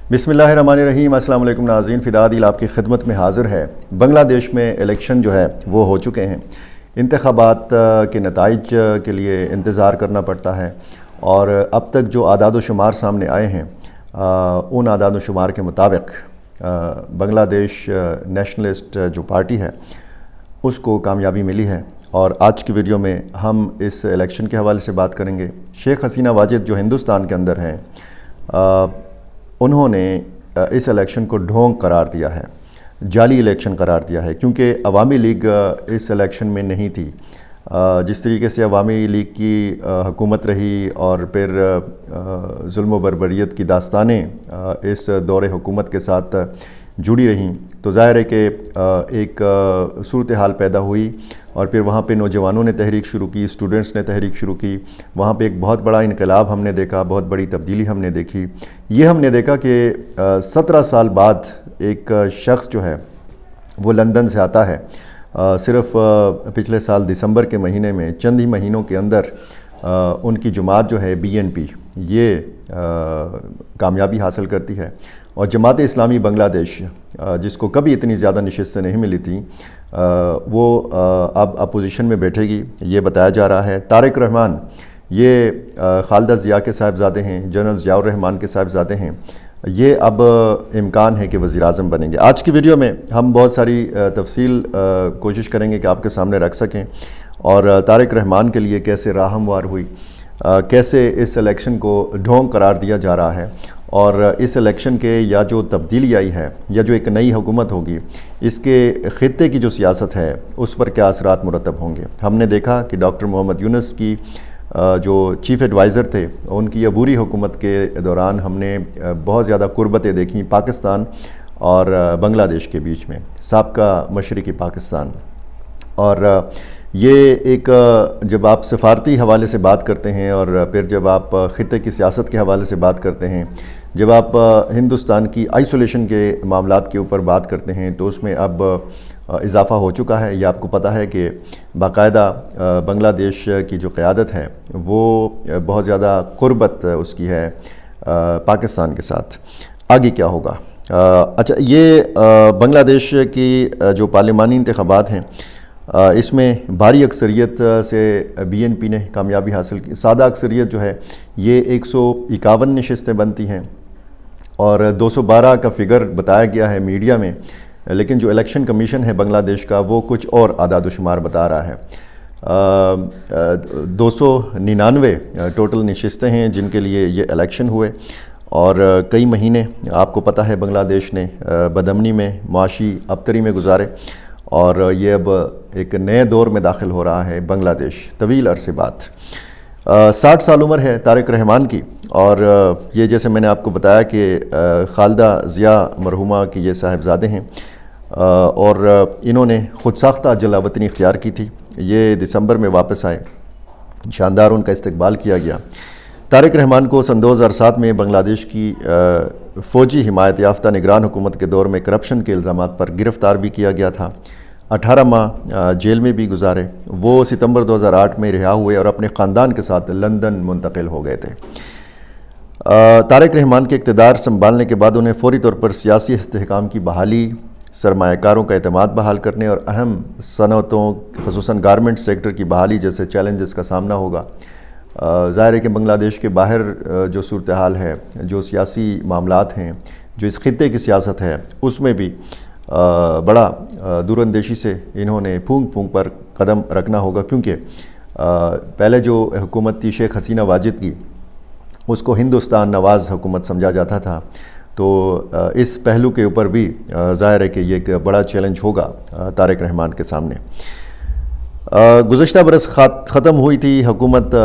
بسم اللہ الرحمن الرحیم۔ السلام علیکم ناظرین، فدا عادل آپ کی خدمت میں حاضر ہے۔ بنگلہ دیش میں الیکشن جو ہے وہ ہو چکے ہیں۔ انتخابات کے نتائج کے لیے انتظار کرنا پڑتا ہے، اور اب تک جو اعداد و شمار سامنے آئے ہیں ان اعداد و شمار کے مطابق بنگلہ دیش نیشنلسٹ جو پارٹی ہے اس کو کامیابی ملی ہے، اور آج کی ویڈیو میں ہم اس الیکشن کے حوالے سے بات کریں گے۔ شیخ حسینہ واجد جو ہندوستان کے اندر ہیں، انہوں نے اس الیکشن کو ڈھونگ قرار دیا ہے، جعلی الیکشن قرار دیا ہے، کیونکہ عوامی لیگ اس الیکشن میں نہیں تھی۔ جس طریقے سے عوامی لیگ کی حکومت رہی اور پھر ظلم و بربریت کی داستانیں اس دور حکومت کے ساتھ جڑی رہیں، تو ظاہر ہے کہ ایک صورتحال پیدا ہوئی، اور پھر وہاں پہ نوجوانوں نے تحریک شروع کی، اسٹوڈنٹس نے تحریک شروع کی۔ وہاں پہ ایک بہت بڑا انقلاب ہم نے دیکھا، بہت بڑی تبدیلی ہم نے دیکھی۔ یہ ہم نے دیکھا کہ 17 سال بعد ایک شخص جو ہے وہ لندن سے آتا ہے۔ صرف پچھلے سال دسمبر کے مہینے میں چند ہی مہینوں کے اندر ان کی جماعت جو ہے BNP یہ کامیابی حاصل کرتی ہے، اور جماعت اسلامی بنگلہ دیش جس کو کبھی اتنی زیادہ نشستیں نہیں ملی تھیں، وہ اب اپوزیشن میں بیٹھے گی، یہ بتایا جا رہا ہے۔ طارق رحمان یہ خالدہ ضیاء کے صاحبزادے ہیں، جنرل ضیاء الرحمان کے صاحبزادے ہیں، یہ اب امکان ہے کہ وزیر اعظم بنیں گے۔ آج کی ویڈیو میں ہم بہت ساری تفصیل کوشش کریں گے کہ آپ کے سامنے رکھ سکیں، اور طارق رحمان کے لیے کیسے راہ ہموار ہوئی، کیسے اس الیکشن کو ڈھونگ قرار دیا جا رہا ہے، اور اس الیکشن کے یا جو تبدیلی آئی ہے یا جو ایک نئی حکومت ہوگی، اس کے خطے کی جو سیاست ہے اس پر کیا اثرات مرتب ہوں گے۔ ہم نے دیکھا کہ ڈاکٹر محمد یونس کی جو چیف ایڈوائزر تھے، ان کی عبوری حکومت کے دوران ہم نے بہت زیادہ قربتیں دیکھیں پاکستان اور بنگلہ دیش کے بیچ میں، سابقہ مشرقی پاکستان۔ اور یہ ایک جب آپ سفارتی حوالے سے بات کرتے ہیں، اور پھر جب آپ خطے کی سیاست کے حوالے سے بات کرتے ہیں، جب آپ ہندوستان کی آئسولیشن کے معاملات کے اوپر بات کرتے ہیں، تو اس میں اب اضافہ ہو چکا ہے۔ یہ آپ کو پتہ ہے کہ باقاعدہ بنگلہ دیش کی جو قیادت ہے وہ بہت زیادہ قربت اس کی ہے پاکستان کے ساتھ۔ آگے کیا ہوگا؟ اچھا، یہ بنگلہ دیش کی جو پارلیمانی انتخابات ہیں، اس میں بھاری اکثریت سے BNP نے کامیابی حاصل کی۔ سادہ اکثریت جو ہے یہ 151 نشستیں بنتی ہیں، اور 212 کا فگر بتایا گیا ہے میڈیا میں، لیکن جو الیکشن کمیشن ہے بنگلہ دیش کا وہ کچھ اور اعداد و شمار بتا رہا ہے۔ 299 ٹوٹل نشستیں ہیں جن کے لیے یہ الیکشن ہوئے، اور کئی مہینے آپ کو پتہ ہے بنگلہ دیش نے بدامنی میں، معاشی ابتری میں گزارے، اور یہ اب ایک نئے دور میں داخل ہو رہا ہے بنگلہ دیش طویل عرصے بعد۔ 60 سال عمر ہے طارق رحمان کی، اور یہ جیسے میں نے آپ کو بتایا کہ خالدہ ضیاء مرحومہ کی یہ صاحبزادے ہیں، اور انہوں نے خود ساختہ جلاوطنی اختیار کی تھی۔ یہ دسمبر میں واپس آئے، شاندار ان کا استقبال کیا گیا۔ طارق رحمان کو سن 2007 میں بنگلہ دیش کی فوجی حمایت یافتہ نگران حکومت کے دور میں کرپشن کے الزامات پر گرفتار بھی کیا گیا تھا۔ 18 ماہ جیل میں بھی گزارے۔ وہ ستمبر 2008 میں رہا ہوئے اور اپنے خاندان کے ساتھ لندن منتقل ہو گئے تھے۔ طارق رحمان کے اقتدار سنبھالنے کے بعد انہیں فوری طور پر سیاسی استحکام کی بحالی، سرمایہ کاروں کا اعتماد بحال کرنے، اور اہم صنعتوں خصوصاً گارمنٹ سیکٹر کی بحالی جیسے چیلنجز کا سامنا ہوگا۔ ظاہر ہے کہ بنگلہ دیش کے باہر جو صورتحال ہے، جو سیاسی معاملات ہیں، جو اس خطے کی سیاست ہے، اس میں بھی بڑا دور اندیشی سے انہوں نے پھونک پھونک پر قدم رکھنا ہوگا، کیونکہ پہلے جو حکومت تھی شیخ حسینہ واجد کی، اس کو ہندوستان نواز حکومت سمجھا جاتا تھا، تو اس پہلو کے اوپر بھی ظاہر ہے کہ یہ ایک بڑا چیلنج ہوگا طارق رحمان کے سامنے۔ گزشتہ برس ختم ہوئی تھی حکومت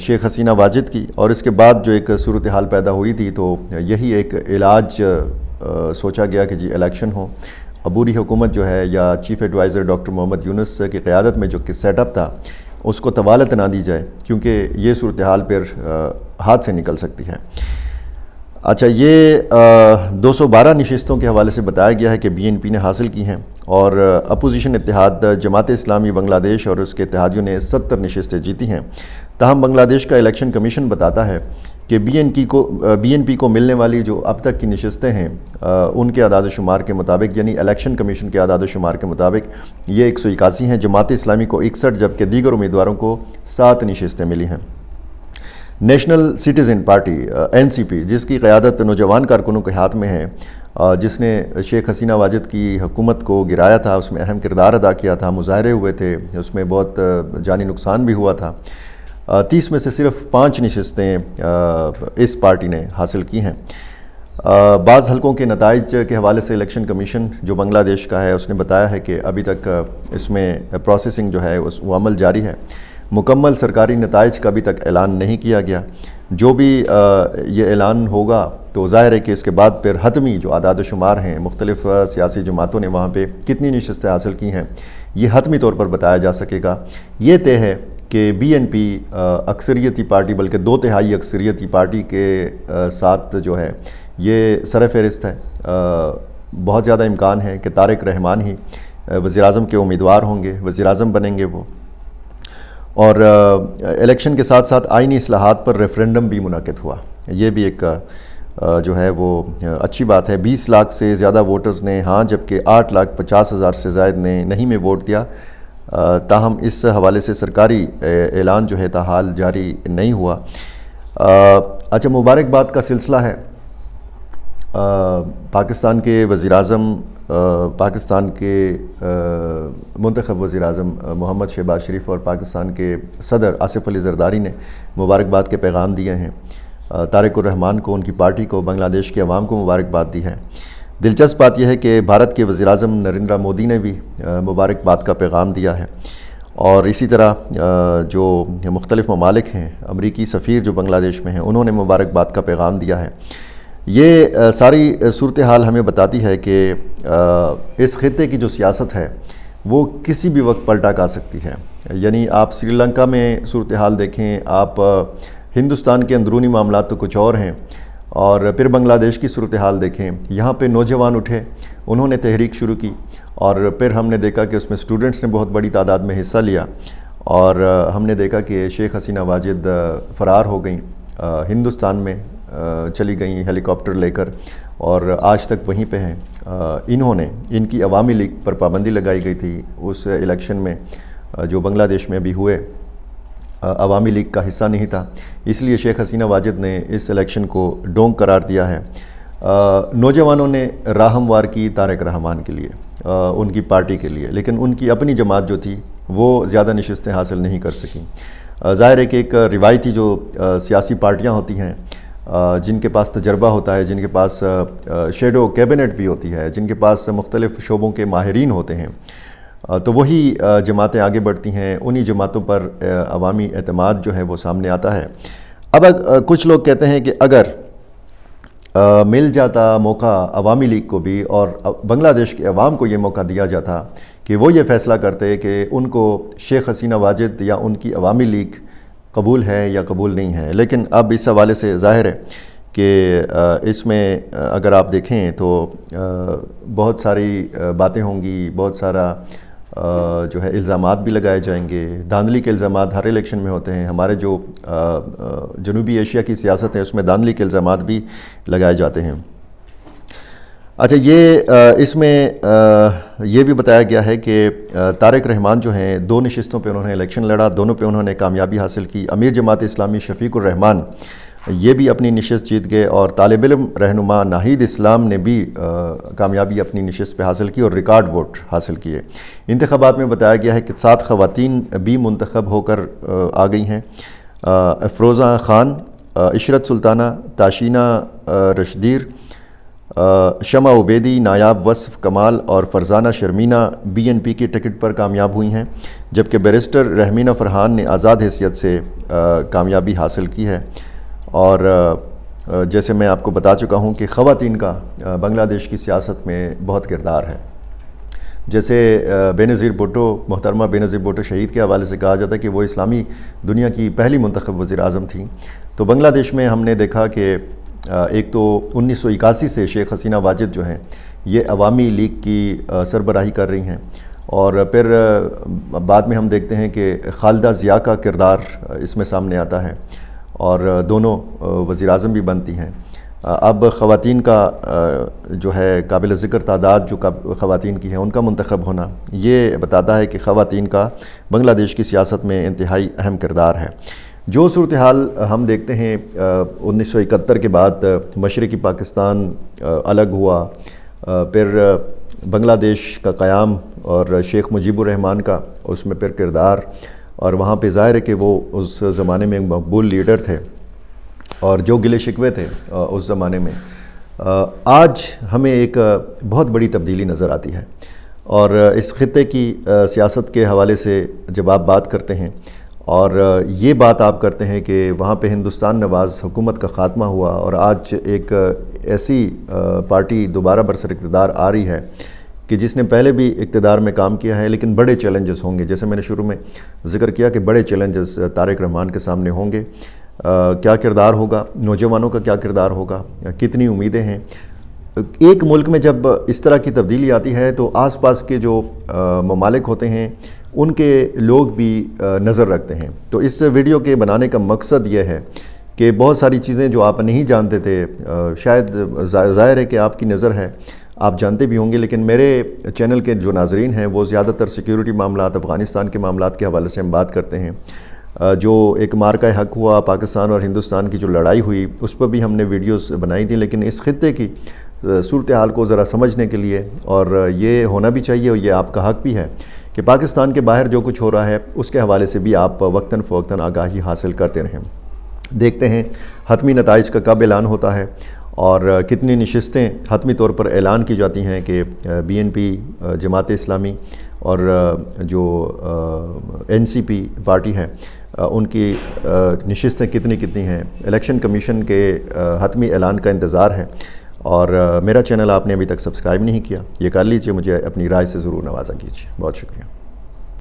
شیخ حسینہ واجد کی، اور اس کے بعد جو ایک صورتحال پیدا ہوئی تھی، تو یہی ایک علاج سوچا گیا کہ جی الیکشن ہو، عبوری حکومت جو ہے یا چیف ایڈوائزر ڈاکٹر محمد یونس کی قیادت میں جو کہ سیٹ اپ تھا اس کو طوالت نہ دی جائے، کیونکہ یہ صورتحال پھر ہاتھ سے نکل سکتی ہے۔ اچھا، یہ 212 نشستوں کے حوالے سے بتایا گیا ہے کہ BNP نے حاصل کی ہیں، اور اپوزیشن اتحاد جماعت اسلامی بنگلہ دیش اور اس کے اتحادیوں نے 70 نشستیں جیتی ہیں۔ تاہم بنگلہ دیش کا الیکشن کمیشن بتاتا ہے کہ بی این پی کو ملنے والی جو اب تک کی نشستیں ہیں ان کے اعداد و شمار کے مطابق، یعنی الیکشن کمیشن کے اعداد و شمار کے مطابق یہ 181 ہیں، جماعت اسلامی کو 61 جبکہ دیگر امیدواروں کو 7 نشستیں ملی ہیں۔ نیشنل سٹیزن پارٹی NCP، جس کی قیادت نوجوان کارکنوں کے ہاتھ میں ہے، جس نے شیخ حسینہ واجد کی حکومت کو گرایا تھا، اس میں اہم کردار ادا کیا تھا، مظاہرے ہوئے تھے، اس میں بہت جانی نقصان بھی ہوا تھا، 30 میں سے صرف 5 نشستیں اس پارٹی نے حاصل کی ہیں۔ بعض حلقوں کے نتائج کے حوالے سے الیکشن کمیشن جو بنگلہ دیش کا ہے اس نے بتایا ہے کہ ابھی تک اس میں پروسیسنگ جو ہے وہ عمل جاری ہے، مکمل سرکاری نتائج کا ابھی تک اعلان نہیں کیا گیا۔ جو بھی یہ اعلان ہوگا تو ظاہر ہے کہ اس کے بعد پھر حتمی جو اعداد و شمار ہیں، مختلف سیاسی جماعتوں نے وہاں پہ کتنی نشستیں حاصل کی ہیں، یہ حتمی طور پر بتایا جا سکے گا۔ یہ طے ہے کہ BNP اکثریتی پارٹی، بلکہ 2/3 اکثریتی پارٹی کے ساتھ جو ہے یہ سر فہرست ہے۔ بہت زیادہ امکان ہے کہ طارق رحمان ہی وزیر اعظم کے امیدوار ہوں گے، وزیر اعظم بنیں گے وہ، اور الیکشن کے ساتھ ساتھ آئینی اصلاحات پر ریفرینڈم بھی منعقد ہوا۔ یہ بھی ایک جو ہے وہ اچھی بات ہے۔ 20 لاکھ سے زیادہ ووٹرز نے ہاں جبکہ 8,50,000 سے زائد نے نہیں میں ووٹ دیا۔ تاہم اس حوالے سے سرکاری اعلان جو ہے تاحال جاری نہیں ہوا۔ اچھا، مبارکباد کا سلسلہ ہے۔ پاکستان کے وزیر اعظم، پاکستان کے منتخب وزیر اعظم محمد شہباز شریف اور پاکستان کے صدر آصف علی زرداری نے مبارکباد کے پیغام دیے ہیں۔ طارق الرحمان کو، ان کی پارٹی کو، بنگلہ دیش کے عوام کو مبارکباد دی ہے۔ دلچسپ بات یہ ہے کہ بھارت کے وزیر اعظم نریندر مودی نے بھی مبارکباد کا پیغام دیا ہے، اور اسی طرح جو مختلف ممالک ہیں، امریکی سفیر جو بنگلہ دیش میں ہیں، انہوں نے مبارکباد کا پیغام دیا ہے۔ یہ ساری صورتحال ہمیں بتاتی ہے کہ اس خطے کی جو سیاست ہے وہ کسی بھی وقت پلٹا کھا سکتی ہے۔ یعنی آپ سری لنکا میں صورتحال دیکھیں، آپ ہندوستان کے اندرونی معاملات تو کچھ اور ہیں، اور پھر بنگلہ دیش کی صورتحال دیکھیں، یہاں پہ نوجوان اٹھے، انہوں نے تحریک شروع کی، اور پھر ہم نے دیکھا کہ اس میں اسٹوڈنٹس نے بہت بڑی تعداد میں حصہ لیا، اور ہم نے دیکھا کہ شیخ حسینہ واجد فرار ہو گئیں، ہندوستان میں چلی گئیں ہیلی کاپٹر لے کر، اور آج تک وہیں پہ ہیں۔ ان کی عوامی لیگ پر پابندی لگائی گئی تھی اس الیکشن میں جو بنگلہ دیش میں ابھی ہوئے، عوامی لیگ کا حصہ نہیں تھا، اس لیے شیخ حسینہ واجد نے اس الیکشن کو ڈونگ قرار دیا ہے۔ نوجوانوں نے راہ ہموار کی طارق رحمان کے لیے، ان کی پارٹی کے لیے، لیکن ان کی اپنی جماعت جو تھی وہ زیادہ نشستیں حاصل نہیں کر سکیں۔ ظاہر ہے کہ ایک روایتی جو سیاسی پارٹیاں ہوتی ہیں، جن کے پاس تجربہ ہوتا ہے، جن کے پاس شیڈو کیبنٹ بھی ہوتی ہے، جن کے پاس مختلف شعبوں کے ماہرین ہوتے ہیں، تو وہی جماعتیں آگے بڑھتی ہیں، انہی جماعتوں پر عوامی اعتماد جو ہے وہ سامنے آتا ہے۔ اب کچھ لوگ کہتے ہیں کہ اگر مل جاتا موقع عوامی لیگ کو بھی، اور بنگلہ دیش کے عوام کو یہ موقع دیا جاتا کہ وہ یہ فیصلہ کرتے کہ ان کو شیخ حسینہ واجد یا ان کی عوامی لیگ قبول ہے یا قبول نہیں ہے، لیکن اب اس حوالے سے ظاہر ہے کہ اس میں اگر آپ دیکھیں تو بہت ساری باتیں ہوں گی، بہت سارا جو ہے الزامات بھی لگائے جائیں گے۔ دھاندلی کے الزامات ہر الیکشن میں ہوتے ہیں، ہمارے جو جنوبی ایشیا کی سیاست ہے اس میں دھاندلی کے الزامات بھی لگائے جاتے ہیں۔ اچھا، اس میں یہ بھی بتایا گیا ہے کہ طارق رحمان جو ہیں 2 نشستوں پہ انہوں نے الیکشن لڑا، دونوں پہ انہوں نے کامیابی حاصل کی۔ امیر جماعت اسلامی شفیق الرحمان یہ بھی اپنی نشست جیت گئے، اور طالب علم رہنما ناہید اسلام نے بھی کامیابی اپنی نشست پہ حاصل کی اور ریکارڈ ووٹ حاصل کیے۔ انتخابات میں بتایا گیا ہے کہ 7 خواتین بھی منتخب ہو کر آ گئی ہیں۔ افروزہ خان، عشرت سلطانہ، تاشینہ رشدیر، شمع عبیدی، نایاب وصف کمال اور فرزانہ شرمینہ BNP کی ٹکٹ پر کامیاب ہوئی ہیں، جبکہ بیرسٹر رحمینہ فرحان نے آزاد حیثیت سے کامیابی حاصل کی ہے۔ اور جیسے میں آپ کو بتا چکا ہوں کہ خواتین کا بنگلہ دیش کی سیاست میں بہت کردار ہے۔ جیسے بینظیر بھٹو، محترمہ بینظیر بھٹو شہید کے حوالے سے کہا جاتا ہے کہ وہ اسلامی دنیا کی پہلی منتخب وزیر اعظم تھیں، تو بنگلہ دیش میں ہم نے دیکھا کہ ایک تو 1981 سے شیخ حسینہ واجد جو ہیں یہ عوامی لیگ کی سربراہی کر رہی ہیں، اور پھر بعد میں ہم دیکھتے ہیں کہ خالدہ ضیاء کا کردار اس میں سامنے آتا ہے، اور دونوں وزیر اعظم بھی بنتی ہیں۔ اب خواتین کا جو ہے قابل ذکر تعداد جو خواتین کی ہیں ان کا منتخب ہونا، یہ بتاتا ہے کہ خواتین کا بنگلہ دیش کی سیاست میں انتہائی اہم کردار ہے۔ جو صورتحال ہم دیکھتے ہیں 1971 کے بعد مشرقی پاکستان الگ ہوا، پھر بنگلہ دیش کا قیام اور شیخ مجیب الرحمن کا اس میں پھر کردار، اور وہاں پہ ظاہر ہے کہ وہ اس زمانے میں مقبول لیڈر تھے اور جو گلے شکوے تھے اس زمانے میں، آج ہمیں ایک بہت بڑی تبدیلی نظر آتی ہے۔ اور اس خطے کی سیاست کے حوالے سے جب آپ بات کرتے ہیں اور یہ بات آپ کرتے ہیں کہ وہاں پہ ہندوستان نواز حکومت کا خاتمہ ہوا اور آج ایک ایسی پارٹی دوبارہ برسر اقتدار آ رہی ہے کہ جس نے پہلے بھی اقتدار میں کام کیا ہے، لیکن بڑے چیلنجز ہوں گے، جیسے میں نے شروع میں ذکر کیا کہ بڑے چیلنجز طارق رحمان کے سامنے ہوں گے۔ کیا کردار ہوگا، نوجوانوں کا کیا کردار ہوگا، کتنی امیدیں ہیں۔ ایک ملک میں جب اس طرح کی تبدیلی آتی ہے تو آس پاس کے جو ممالک ہوتے ہیں ان کے لوگ بھی نظر رکھتے ہیں۔ تو اس ویڈیو کے بنانے کا مقصد یہ ہے کہ بہت ساری چیزیں جو آپ نہیں جانتے تھے، شاید ظاہر ہے کہ آپ کی نظر ہے، آپ جانتے بھی ہوں گے، لیکن میرے چینل کے جو ناظرین ہیں وہ زیادہ تر سیکیورٹی معاملات، افغانستان کے معاملات کے حوالے سے ہم بات کرتے ہیں۔ جو ایک مارکہ حق ہوا پاکستان اور ہندوستان کی جو لڑائی ہوئی، اس پر بھی ہم نے ویڈیوز بنائی تھی، لیکن اس خطے کی صورتحال کو ذرا سمجھنے کے لیے، اور یہ ہونا بھی چاہیے اور یہ آپ کا حق بھی ہے کہ پاکستان کے باہر جو کچھ ہو رہا ہے اس کے حوالے سے بھی آپ وقتاً فوقتاً آگاہی حاصل کرتے رہیں۔ دیکھتے ہیں حتمی نتائج کا کب اعلان ہوتا ہے اور کتنی نشستیں حتمی طور پر اعلان کی جاتی ہیں کہ BNP جماعت اسلامی اور جو NCP پارٹی ہے ان کی نشستیں کتنی ہیں۔ الیکشن کمیشن کے حتمی اعلان کا انتظار ہے، اور میرا چینل آپ نے ابھی تک سبسکرائب نہیں کیا، یہ کر لیجئے، مجھے اپنی رائے سے ضرور نوازا کیجئے۔ بہت شکریہ۔